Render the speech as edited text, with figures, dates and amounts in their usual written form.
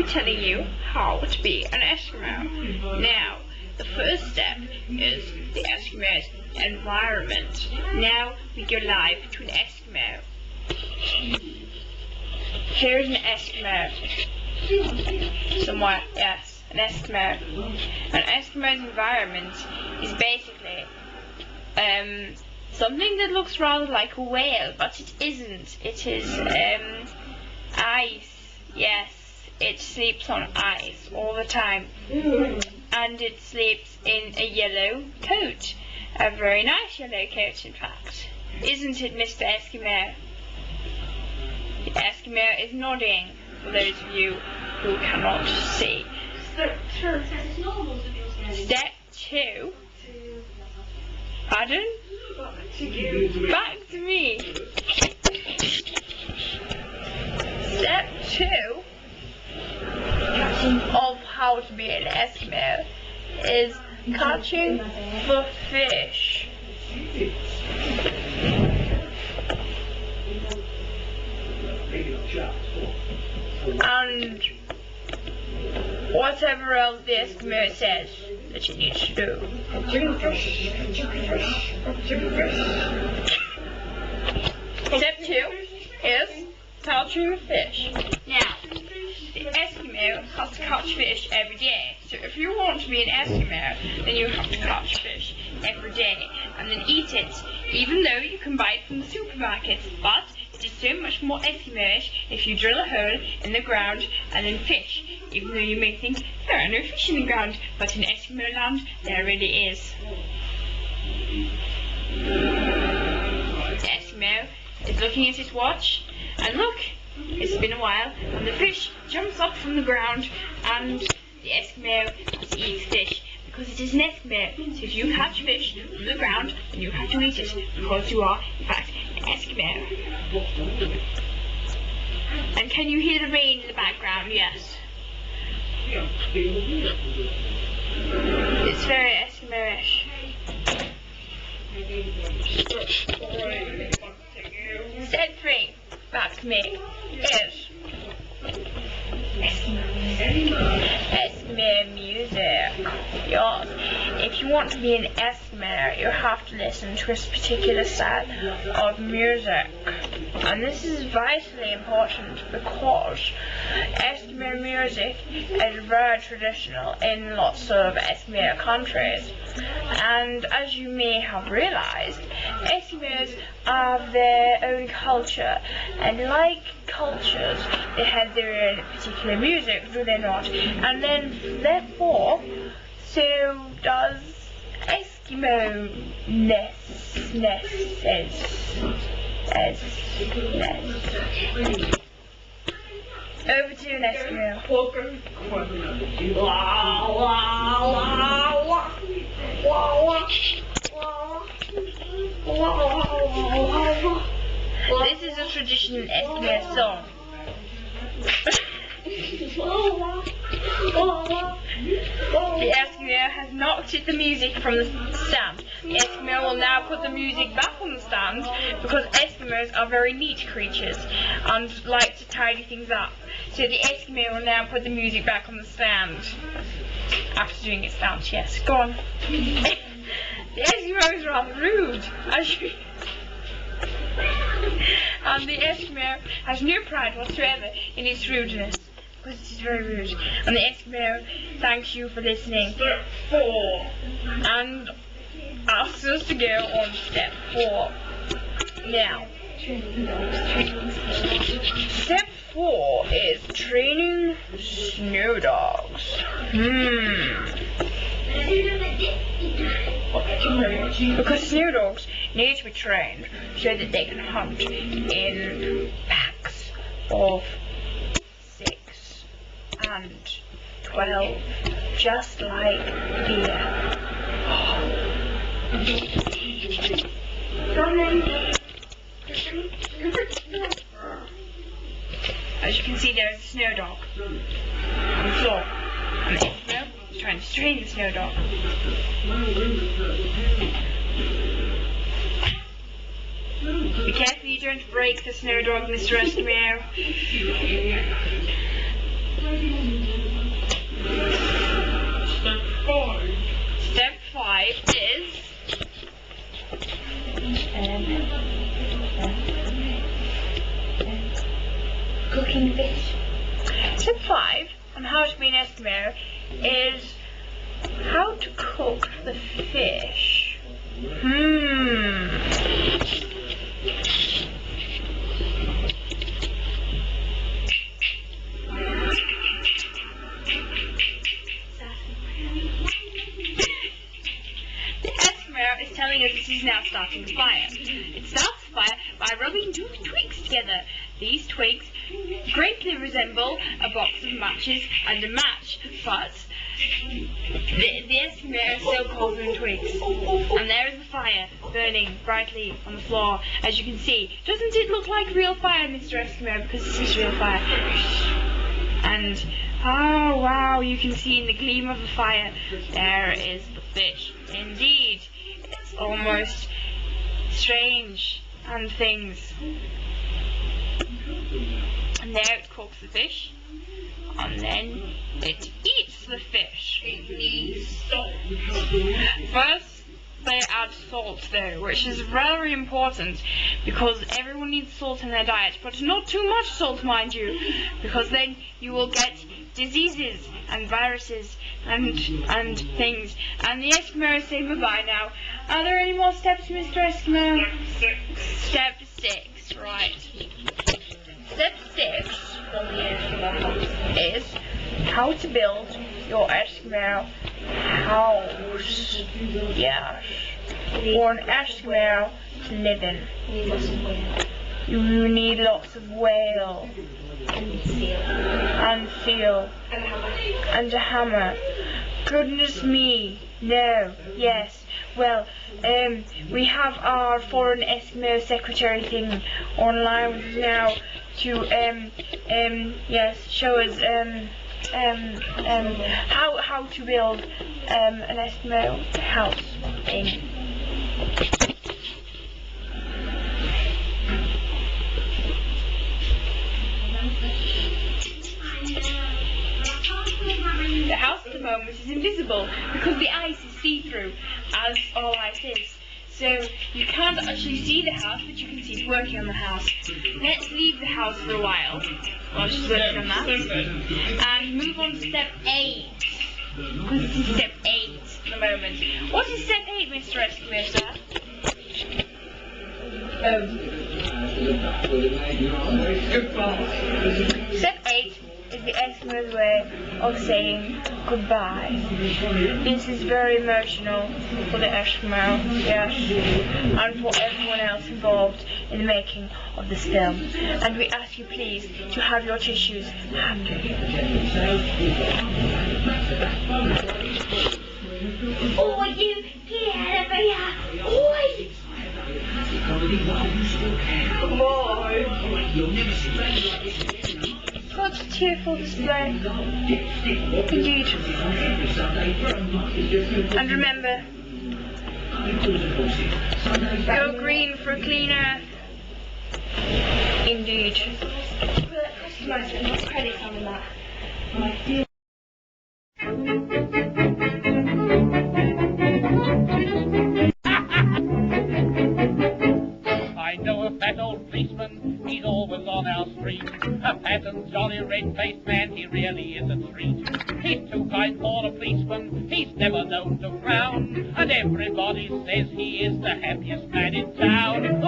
telling you how to be an Eskimo. Now, the first step is the Eskimo's environment. Now we go live to an Eskimo. Here's an Eskimo. Somewhere, yes, an Eskimo. An Eskimo's environment is basically something that looks rather like a whale, but it isn't. It is ice. Yes, it sleeps on ice all the time, and it sleeps in a yellow coat, a very nice yellow coat, in fact. Isn't it, Mr. Eskimo? The Eskimo is nodding, for those of you who cannot see. Step 2. Pardon? Back to me. Step 2 of how to be an Eskimo is catching the fish. And whatever else the Eskimo says that you need to do. Step 2 is catching the fish. Now, the Eskimo has to catch fish every day. So if you want to be an Eskimo, then you have to catch fish every day and then eat it, even though you can buy it from the supermarket. But it is so much more Eskimo-ish if you drill a hole in the ground and then fish, even though you may think there are no fish in the ground, but in Eskimo land there really is. The Eskimo is looking at his watch, and look, it's been a while, and the fish jumps up from the ground, and the Eskimo has to eat fish, because it is an Eskimo. So if you catch fish from the ground, then you have to eat it, because you are, in fact, an Eskimo. And can you hear the rain in the background? Yes. It's very Eskimo-ish. Step 3, back to me, is Eskimo music. Yes. If you want to be an Eskimo, you have to listen to a particular style of music. And this is vitally important because Eskimo music is very traditional in lots of Eskimo countries. And as you may have realized, Eskimos have their own culture, and like cultures, they have their own particular music, do they not? And then, therefore, so does Eskimo-ness. Over to an Eskimo. This is a traditional Eskimo song. The Eskimo has knocked the music from the stand. The Eskimo will now put the music back on the stand because Eskimos are very neat creatures and like to tidy things up. So the Eskimo will now put the music back on the stand. After doing its dance, yes. Go on. The Eskimo is rather rude, as you... And the Eskimo has no pride whatsoever in its rudeness, because it is very rude. And the Eskimo thanks you for listening. Step 4. And asks us to go on step 4. Now, step 4 is training snow dogs. Because snow dogs need to be trained so that they can hunt in packs of 6 and 12, just like deer. As you can see, there is a snow dog on the floor, and the Eskimo is trying to train the snow dog. Be careful you don't break the snow dog, Mr. Eskimo. Step 5 is cooking fish. Step 5 on how to be an Eskimo is how to cook the fish. The Eskimo is telling us this is now starting the fire. It starts the fire by rubbing 2 twigs together. These twigs greatly resemble a box of matches and a match, but the Eskimo is still colder than twigs. And there is the fire burning brightly on the floor, as you can see. Doesn't it look like real fire, Mr. Eskimo? Because this is real fire. And, oh wow, you can see in the gleam of the fire, there is the fish. Indeed, it's almost strange and things. And there it cooks the fish, and then it eats the fish. It needs salt. First, they add salt though, which is very important because everyone needs salt in their diet, but not too much salt, mind you, because then you will get diseases and viruses and things. And the Eskimo is saying bye-bye now. Are there any more steps, Mr. Eskimo? Step 6, right. Step 6 from the Eskimo is how to build your Eskimo house. Yes. For an Eskimo to live in. You need lots of whale. And seal. And a hammer. Goodness me. No. Yes. Well, we have our foreign Eskimo secretary thing online with us now to yes, show us how to build an Eskimo house thing. The house at the moment is invisible because the ice is see-through, as all ice is. So you can't actually see the house, but you can see it working on the house. Let's leave the house for a while she's working on that, and move on to step 8. Because this is step 8 at the moment. What is step 8, Mr. Eskimo, sir? Goodbye. Step 8 is the Eskimo's way of saying goodbye. This is very emotional for the Eskimo, yes, and for everyone else involved in the making of this film. And we ask you please to have your tissues handy. Oh, you here, Oi! Such a tearful display. Indeed. And remember, go green for a clean earth. Indeed. Credits on that. I know a fat old policeman, he's always on our street. A fat and jolly red-faced man, he really is a treat. He's too kind for a policeman, he's never known to frown. And everybody says he is the happiest man in town.